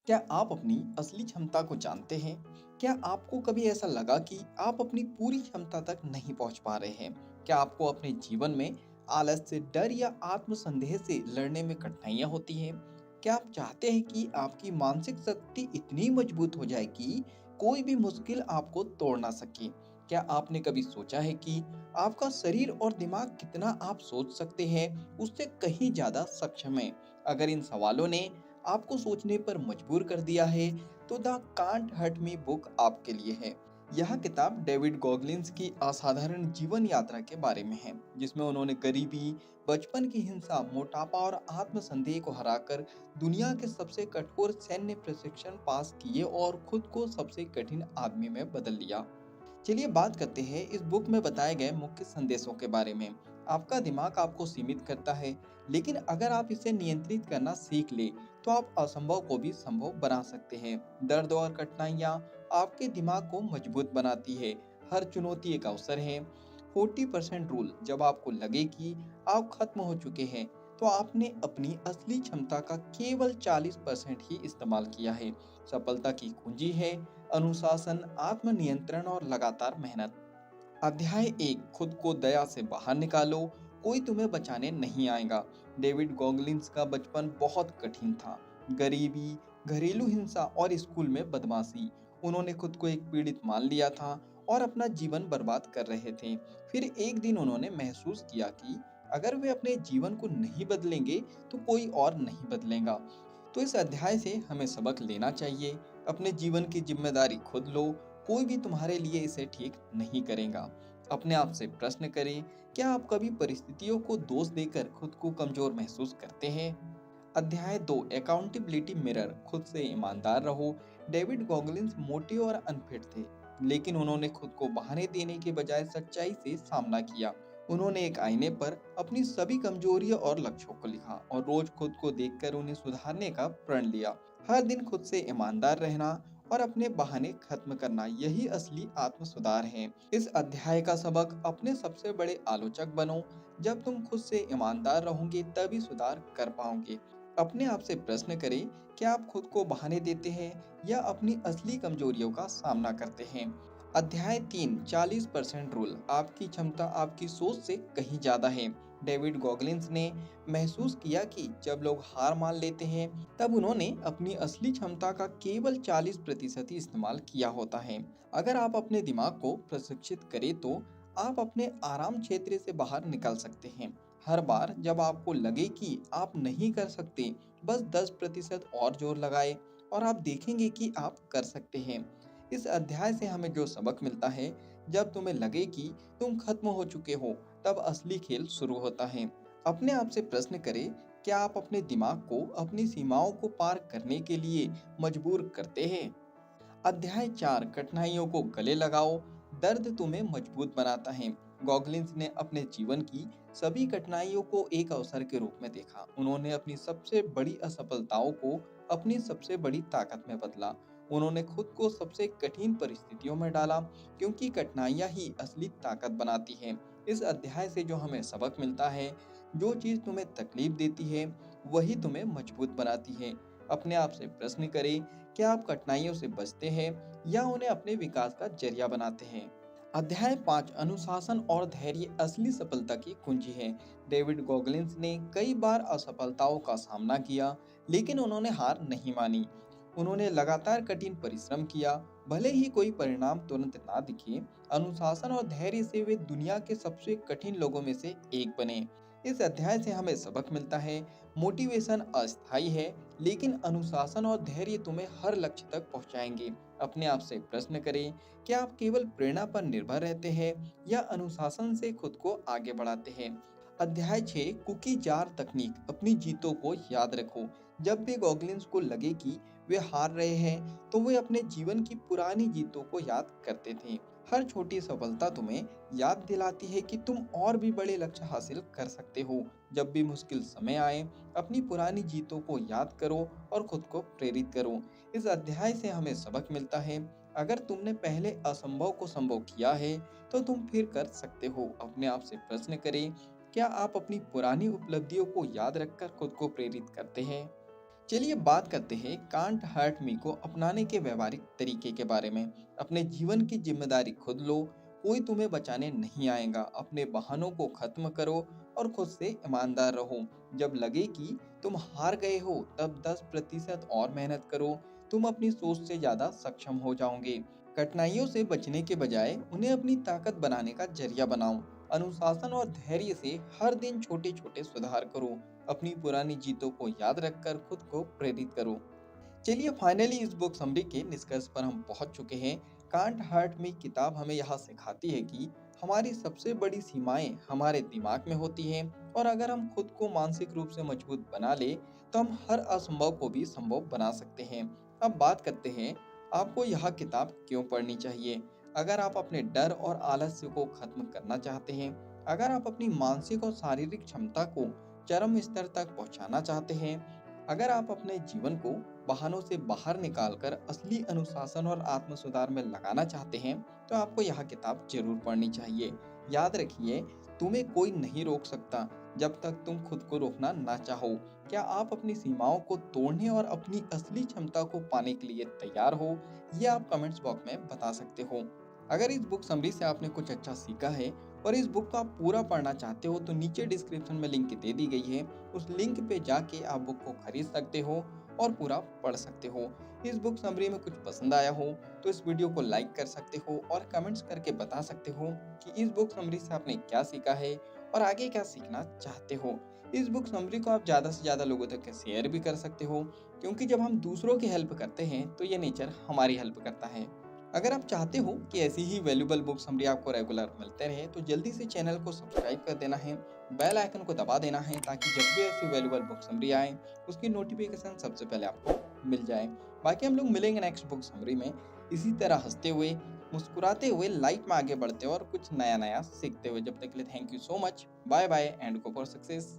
क्या आप अपनी असली क्षमता को जानते हैं? क्या आपको कभी ऐसा लगा कि आप अपनी पूरी क्षमता तक नहीं पहुंच पा रहे हैं? क्या आपको अपने जीवन में आलस से, डर या आत्मसंदेह से लड़ने में कठिनाइयां होती हैं? क्या आप चाहते हैं कि आपकी मानसिक शक्ति इतनी मजबूत हो जाए कि कोई भी मुश्किल आपको तोड़ ना सके? क्या आपने कभी सोचा है कि आपका शरीर और दिमाग कितना आप सोच सकते हैं, उससे कहीं ज्यादा सक्षम है? अगर इन सवालों ने आपको सोचने पर मजबूर कर दिया है, तो the can't hurt me book आपके लिए है। यह किताब डेविड गॉगलिन्स की असाधारण जीवन यात्रा के बारे में है, जिसमें उन्होंने गरीबी, बचपन की हिंसा, मोटापा और आत्मसंदेह को हराकर दुनिया के सबसे कठोर सैन्य प्रशिक्षण पास किए और खुद को सबसे कठिन आदमी में बदल लिया। चलिए बात करते हैं इस बुक में बताए गए मुख्य संदेशों के बारे में। आपका दिमाग आपको सीमित करता है, लेकिन अगर आप इसे नियंत्रित करना सीख ले, तो आप असंभव को भी संभव बना सकते हैं। दर्द और कठिनाइयाँ आपके दिमाग को मजबूत बनाती है। हर चुनौती एक अवसर है। 40% रूल, जब आपको लगे कि आप खत्म हो चुके हैं, तो आपने अपनी असली क्षमता का केवल 40% ही इस्तेमाल किया है। सफलता की कुंजी है अनुशासन, आत्मनियंत्रण और लगातार मेहनत। अध्याय 1, खुद को दया से बाहर निकालो, कोई तुम्हें बचाने नहीं आएगा। डेविड गॉगलिन्स का बचपन बहुत कठिन था। गरीबी, घरेलू हिंसा और स्कूल में बदमाशी। उन्होंने खुद को एक पीड़ित मान लिया था और अपना जीवन बर्बाद कर रहे थे। फिर एक दिन उन्होंने महसूस किया कि अगर वे अपने जीवन को नहीं बदलेंगे, तो कोई और नहीं बदलेगा। तो इस अध्याय से हमें सबक लेना चाहिए। अपने जीवन की जिम्मेदारी खुद लो, कोई भी तुम्हारे लिए इसे ठीक नहीं करेगा। अपने आप से प्रश्न करें, क्या आप कभी परिस्थितियों को दोष देकर खुद को कमजोर महसूस करते हैं? अध्याय 2, अकाउंटेबिलिटी मिरर, खुद से ईमानदार रहो। डेविड गॉगलिन्स मोटे और अनफिट थे, लेकिन उन्होंने खुद को बहाने देने के बजाय सच्चाई से सामना किया। उन्होंने एक आईने पर अपनी सभी कमजोरियों और लक्ष्यों को लिखा और रोज खुद को देखकर उन्हें सुधारने का प्रण लिया। हर दिन खुद से ईमानदार रहना और अपने बहाने खत्म करना, यही असली आत्म सुधार है। इस अध्याय का सबक, अपने सबसे बड़े आलोचक बनो। जब तुम खुद से ईमानदार रहोगे, तभी सुधार कर पाओगे। अपने आप से प्रश्न करें, क्या आप खुद को बहाने देते हैं या अपनी असली कमजोरियों का सामना करते हैं? अध्याय 3, 40% रूल, आपकी क्षमता आपकी सोच से कहीं ज्यादा है। डेविड गॉगलिन्स ने महसूस किया कि जब लोग हार मान लेते हैं, तब उन्होंने अपनी असली क्षमता का केवल 40% ही इस्तेमाल किया होता है। अगर आप अपने दिमाग को प्रशिक्षित करें, तो आप अपने आराम क्षेत्र से बाहर निकल सकते हैं। हर बार जब आपको लगे कि आप नहीं कर सकते, बस 10% और जोर लगाएं और आप देखेंगे कि आप कर सकते हैं। इस अध्याय से हमें जो सबक मिलता है, जब तुम्हें लगे कि तुम खत्म हो चुके हो, तब असली खेल शुरू होता है। अपने आप से प्रश्न करें, क्या आप अपने दिमाग को अपनी सीमाओं को पार करने के लिए मजबूर करते हैं? अध्याय 4, कठिनाइयों को गले लगाओ, दर्द तुम्हें मजबूत बनाता है। गॉगलिन्स ने अपने जीवन की सभी कठिनाइयों को एक अवसर के रूप में देखा। उन्होंने अपनी सबसे बड़ी असफलताओं को अपनी सबसे बड़ी ताकत में बदला। उन्होंने खुद को सबसे कठिन परिस्थितियों में डाला, क्योंकि कठिनाइयां ही असली ताकत बनाती हैं। इस अध्याय से जो हमें सबक मिलता है, जो चीज तुम्हें तकलीफ देती है, वही तुम्हें मजबूत बनाती है। अपने आप से प्रश्न करें, क्या आप कठिनाइयों से बचते हैं या उन्हें अपने विकास का जरिया बनाते हैं? अध्याय 5, अनुशासन और धैर्य असली सफलता की कुंजी है। डेविड गॉगलिन्स ने कई बार असफलताओं का सामना किया, लेकिन उन्होंने हार नहीं मानी। उन्होंने लगातार कठिन परिश्रम किया, भले ही कोई परिणाम तुरंत ना दिखे। अनुशासन और धैर्य से वे दुनिया के सबसे कठिन लोगों में से एक बने। इस अध्याय से हमें सबक मिलता है, मोटिवेशन अस्थायी है, लेकिन अनुशासन और धैर्य तुम्हें हर लक्ष्य तक पहुंचाएंगे। अपने आप से प्रश्न करें, क्या आप केवल प्रेरणा पर निर्भर रहते हैं या अनुशासन से खुद को आगे बढ़ाते हैं? अध्याय 6, कुकी जार तकनीक, अपनी जीतों को याद रखो। जब भी गॉगलिन्स को लगे कि वे हार रहे हैं, तो वे अपने जीवन की पुरानी जीतों को याद करते थे। हर छोटी सफलता तुम्हें याद दिलाती है कि तुम और भी बड़े लक्ष्य हासिल कर सकते हो। जब भी मुश्किल समय आए, अपनी पुरानी जीतों को याद करो और खुद को प्रेरित करो। इस अध्याय से हमें सबक मिलता है, अगर तुमने पहले असंभव को संभव किया है, तो तुम फिर कर सकते हो। अपने आप से प्रश्न करें, क्या आप अपनी पुरानी उपलब्धियों को याद रखकर खुद को प्रेरित करते हैं? चलिए बात करते हैं कांट हर्ट मी को अपनाने के व्यवहारिक तरीके के बारे में। अपने जीवन की जिम्मेदारी खुद लो, कोई तुम्हें बचाने नहीं आएगा। अपने बहानों को खत्म करो और खुद से ईमानदार रहो। जब लगे कि तुम हार गए हो तब 10% और मेहनत करो, तुम अपनी सोच से ज्यादा सक्षम हो जाओगे। कठिनाइयों से बचने के बजाय उन्हें अपनी ताकत बनाने का जरिया बनाओ। अनुशासन और धैर्य से हर दिन छोटे छोटे सुधार करो। अपनी पुरानी जीतों को याद रखकर खुद को प्रेरित करो। चलिए फाइनली इस बुक समरी के निष्कर्ष पर हम पहुंच चुके हैं। कांट हर्ट मी किताब हमें यहाँ सिखाती है कि हमारी सबसे बड़ी सीमाएं हमारे दिमाग में होती हैं, और अगर हम खुद को मानसिक रूप से मजबूत बना ले तो हम हर असंभव को भी संभव बना सकते हैं। अब बात करते हैं आपको यह किताब क्यों पढ़नी चाहिए। अगर आप अपने डर और आलस्य को खत्म करना चाहते हैं, अगर आप अपनी मानसिक और शारीरिक क्षमता को चरम स्तर तक पहुंचाना चाहते हैं, अगर आप अपने जीवन को बहानों से बाहर निकालकर असली अनुशासन और आत्म सुधार में लगाना चाहते हैं, तो आपको यह किताब जरूर पढ़नी चाहिए। याद रखिए, तुम्हें कोई नहीं रोक सकता जब तक तुम खुद को रोकना ना चाहो। क्या आप अपनी सीमाओं को तोड़ने और अपनी असली क्षमता को पाने के लिए तैयार हो? ये आप कमेंट्स बॉक्स में बता सकते हो। अगर इस बुक समरी से आपने कुछ अच्छा सीखा है और इस बुक को आप पूरा पढ़ना चाहते हो, तो नीचे डिस्क्रिप्शन में लिंक दे दी गई है। उस लिंक पे जाके आप बुक को खरीद सकते हो और पूरा पढ़ सकते हो। इस बुक समरी में कुछ पसंद आया हो तो इस वीडियो को लाइक कर सकते हो और कमेंट्स करके बता सकते हो कि इस बुक समरी से आपने क्या सीखा है और आगे क्या सीखना चाहते हो। इस बुक समरी को आप ज़्यादा से ज़्यादा लोगों तक शेयर भी कर सकते हो, क्योंकि जब हम दूसरों की हेल्प करते हैं तो ये नेचर हमारी हेल्प करता है। अगर आप चाहते हो कि ऐसी ही वैल्यूबल बुक समरी आपको रेगुलर मिलते रहे, तो जल्दी से चैनल को सब्सक्राइब कर देना है, बेल आइकन को दबा देना है, ताकि जब भी ऐसी वैल्यूबल बुक समरी आए उसकी नोटिफिकेशन सबसे पहले आपको मिल जाए। बाकी हम लोग मिलेंगे नेक्स्ट बुक समरी में, इसी तरह हंसते हुए, मुस्कुराते हुए, लाइफ में आगे बढ़ते हुए और कुछ नया नया सीखते हुए। जब तक के लिए thank you so much, bye bye and go for success.